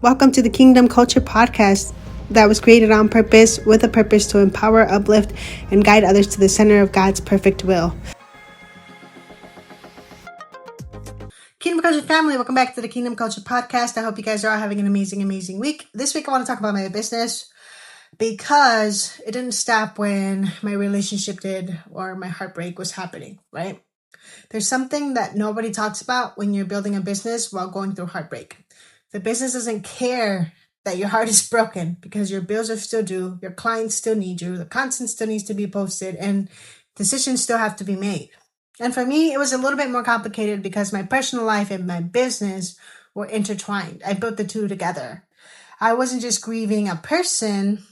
Welcome to the Kingdom Culture Podcast that was created on purpose with a purpose to empower, uplift, and guide others to the center of God's perfect will. Kingdom Culture family, welcome back to the Kingdom Culture Podcast. I hope you guys are all having an amazing week. This week I want to talk about my business because it didn't stop when my relationship did or my heartbreak was happening, right? There's something that nobody talks about when you're building a business while going through heartbreak. The business doesn't care that your heart is broken because your bills are still due, your clients still need you, the content still needs to be posted, and decisions still have to be made. And for me, it was a little bit more complicated because my personal life and my business were intertwined. I built the two together. I wasn't just grieving a person,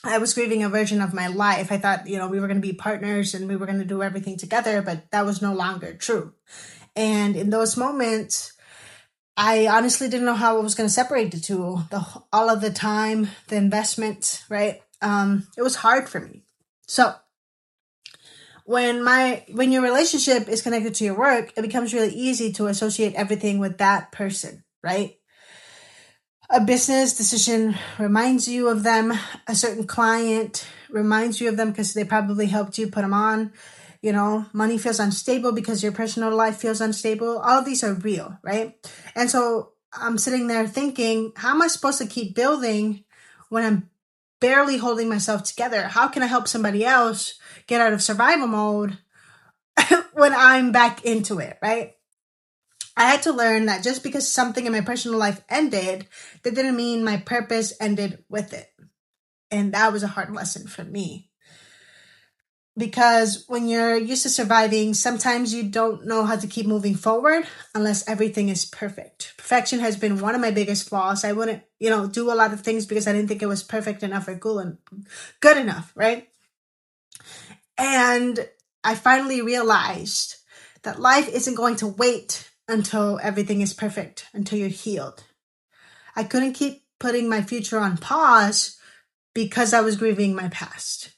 I was grieving a version of my life. I thought, we were going to be partners and we were going to do everything together, but that was no longer true. And in those moments, I honestly didn't know how I was going to separate the two, all of the time, the investment, right? It was hard for me. So when your relationship is connected to your work, it becomes really easy to associate everything with that person, right? A business decision reminds you of them. A certain client reminds you of them because they probably helped you put them on. Money feels unstable because your personal life feels unstable. All of these are real, right? And so I'm sitting there thinking, how am I supposed to keep building when I'm barely holding myself together? How can I help somebody else get out of survival mode when I'm back into it, right? I had to learn that just because something in my personal life ended, that didn't mean my purpose ended with it. And that was a hard lesson for me. Because when you're used to surviving, sometimes you don't know how to keep moving forward unless everything is perfect. Perfection has been one of my biggest flaws. I wouldn't, do a lot of things because I didn't think it was perfect enough or good enough, right? And I finally realized that life isn't going to wait until everything is perfect, until you're healed. I couldn't keep putting my future on pause because I was grieving my past.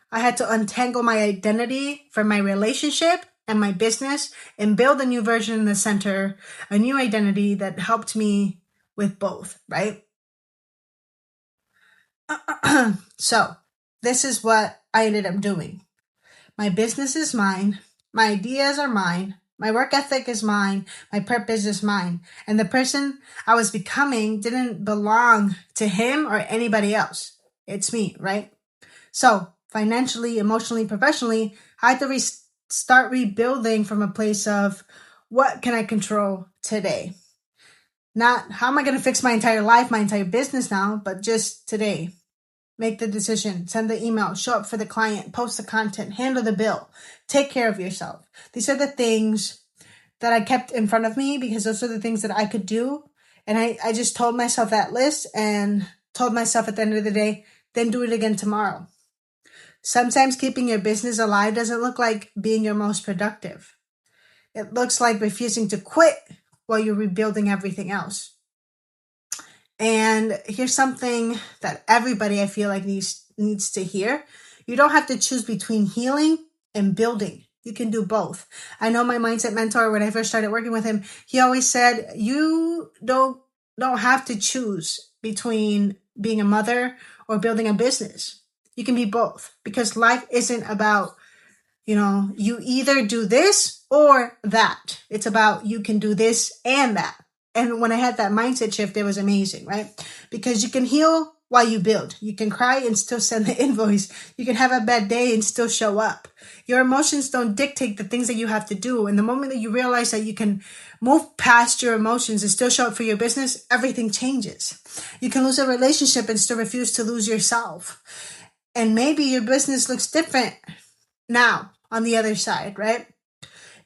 I had to untangle my identity from my relationship and my business and build a new version in the center, a new identity that helped me with both, right? So this is what I ended up doing. My business is mine. My ideas are mine. My work ethic is mine. My purpose is mine. And the person I was becoming didn't belong to him or anybody else. It's me, right? So financially, emotionally, professionally, I had to start rebuilding from a place of what can I control today? Not how am I going to fix my entire life, my entire business now, but just today. Make the decision, send the email, show up for the client, post the content, handle the bill, take care of yourself. These are the things that I kept in front of me because those are the things that I could do. And I just told myself that list and told myself at the end of the day, then do it again tomorrow. Sometimes keeping your business alive doesn't look like being your most productive. It looks like refusing to quit while you're rebuilding everything else. And here's something that everybody I feel like needs to hear. You don't have to choose between healing and building. You can do both. I know my mindset mentor, when I first started working with him, he always said, you don't have to choose between being a mother or building a business. You can be both because life isn't about, you either do this or that. It's about you can do this and that. And when I had that mindset shift, it was amazing, right? Because you can heal while you build. You can cry and still send the invoice. You can have a bad day and still show up. Your emotions don't dictate the things that you have to do. And the moment that you realize that you can move past your emotions and still show up for your business, everything changes. You can lose a relationship and still refuse to lose yourself. And maybe your business looks different now on the other side, right?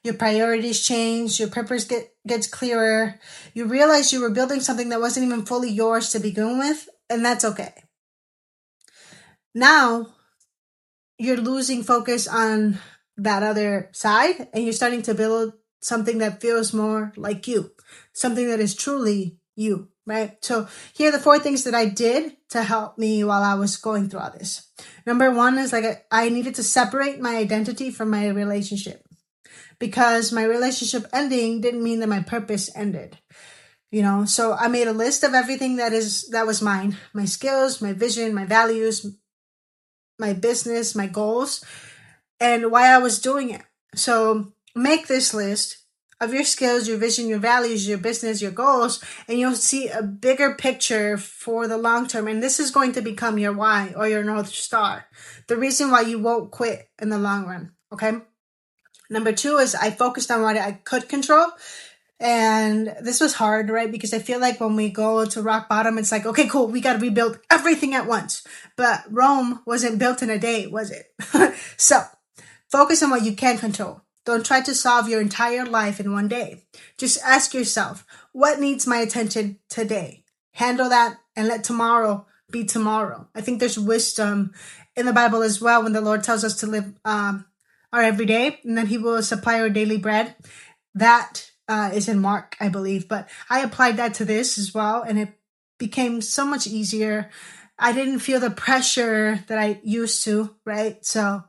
Your priorities change, your purpose gets clearer. You realize you were building something that wasn't even fully yours to begin with, and that's okay. Now, you're losing focus on that other side, and you're starting to build something that feels more like you, something that is truly you, right? So here are the 4 things that I did to help me while I was going through all this. Number 1 is I needed to separate my identity from my relationship. Because my relationship ending didn't mean that my purpose ended. So I made a list of everything that was mine, my skills, my vision, my values, my business, my goals, and why I was doing it. So make this list of your skills, your vision, your values, your business, your goals, and you'll see a bigger picture for the long term. And this is going to become your why or your North Star, the reason why you won't quit in the long run. Okay. Number 2 is I focused on what I could control. And this was hard, right? Because I feel like when we go to rock bottom, it's like, okay, cool, we got to rebuild everything at once. But Rome wasn't built in a day, was it? So focus on what you can control. Don't try to solve your entire life in one day. Just ask yourself, what needs my attention today? Handle that and let tomorrow be tomorrow. I think there's wisdom in the Bible as well when the Lord tells us to live our everyday, and then he will supply our daily bread. That is in Mark, I believe, but I applied that to this as well, and it became so much easier. I didn't feel the pressure that I used to, right? So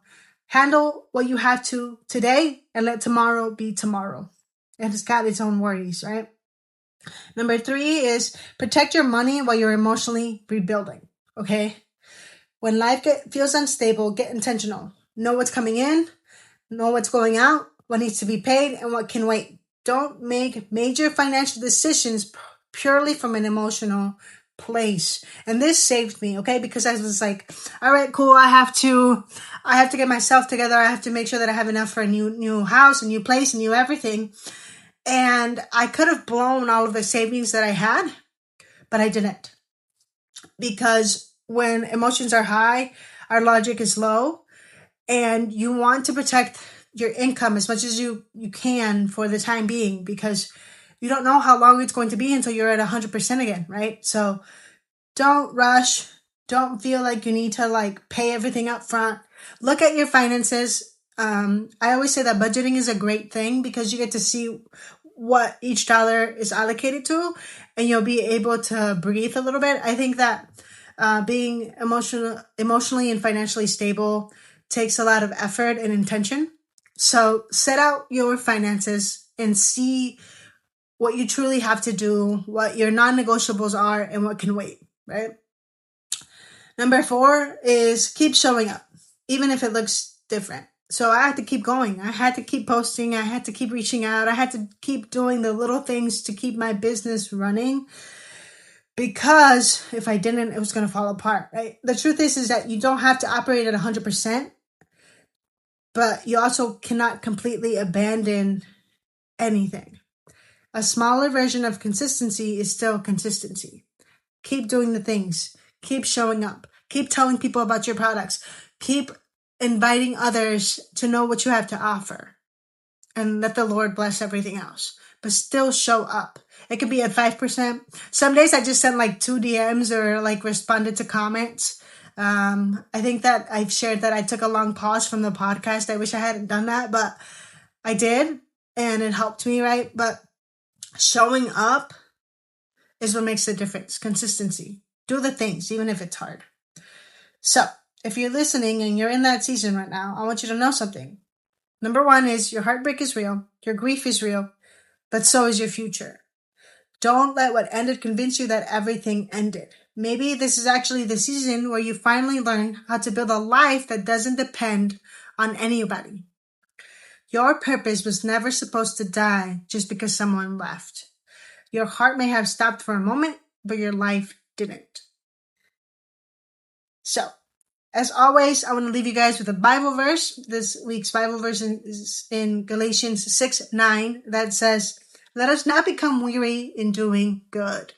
handle what you have to today and let tomorrow be tomorrow. And it's got its own worries, right? Number 3 is protect your money while you're emotionally rebuilding, okay? When life feels unstable, get intentional. Know what's coming in, know what's going out, what needs to be paid, and what can wait. Don't make major financial decisions purely from an emotional place. And this saved me, okay? Because I was like, all right, cool. I have to get myself together. I have to make sure that I have enough for a new house, a new place, a new everything. And I could have blown all of the savings that I had, but I didn't. Because when emotions are high, our logic is low, and you want to protect your income as much as you can for the time being, because you don't know how long it's going to be until you're at 100% again, right? So don't rush. Don't feel like you need to pay everything up front. Look at your finances. I always say that budgeting is a great thing because you get to see what each dollar is allocated to, and you'll be able to breathe a little bit. I think that being emotionally and financially stable takes a lot of effort and intention. So set out your finances and see what you truly have to do, what your non-negotiables are, and what can wait, right? Number 4 is keep showing up, even if it looks different. So I had to keep going. I had to keep posting. I had to keep reaching out. I had to keep doing the little things to keep my business running, because if I didn't, it was going to fall apart, right? The truth is that you don't have to operate at 100%, but you also cannot completely abandon anything. A smaller version of consistency is still consistency. Keep doing the things. Keep showing up. Keep telling people about your products. Keep inviting others to know what you have to offer. And let the Lord bless everything else. But still show up. It could be at 5%. Some days I just sent 2 DMs or responded to comments. I think that I've shared that I took a long pause from the podcast. I wish I hadn't done that, but I did. And it helped me, right? But showing up is what makes the difference. Consistency. Do the things, even if it's hard. So, if you're listening and you're in that season right now, I want you to know something. Number 1 is your heartbreak is real. Your grief is real. But so is your future. Don't let what ended convince you that everything ended. Maybe this is actually the season where you finally learn how to build a life that doesn't depend on anybody. Your purpose was never supposed to die just because someone left. Your heart may have stopped for a moment, but your life didn't. So, as always, I want to leave you guys with a Bible verse. This week's Bible verse is in Galatians 6:9 that says, "Let us not become weary in doing good.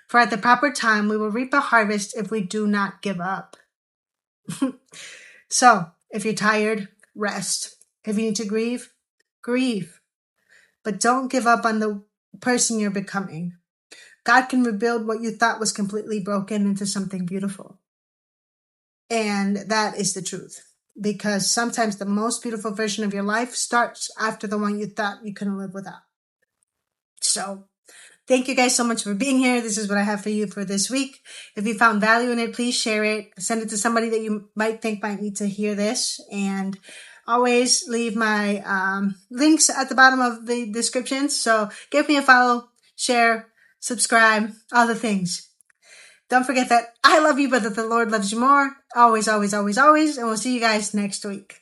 For at the proper time, we will reap a harvest if we do not give up." So, if you're tired, rest. If you need to grieve, grieve. But don't give up on the person you're becoming. God can rebuild what you thought was completely broken into something beautiful. And that is the truth. Because sometimes the most beautiful version of your life starts after the one you thought you couldn't live without. So, thank you guys so much for being here. This is what I have for you for this week. If you found value in it, please share it. Send it to somebody that you might think might need to hear this. And always leave my links at the bottom of the description. So give me a follow, share, subscribe, all the things. Don't forget that I love you, but that the Lord loves you more. Always, always, always, always. And we'll see you guys next week.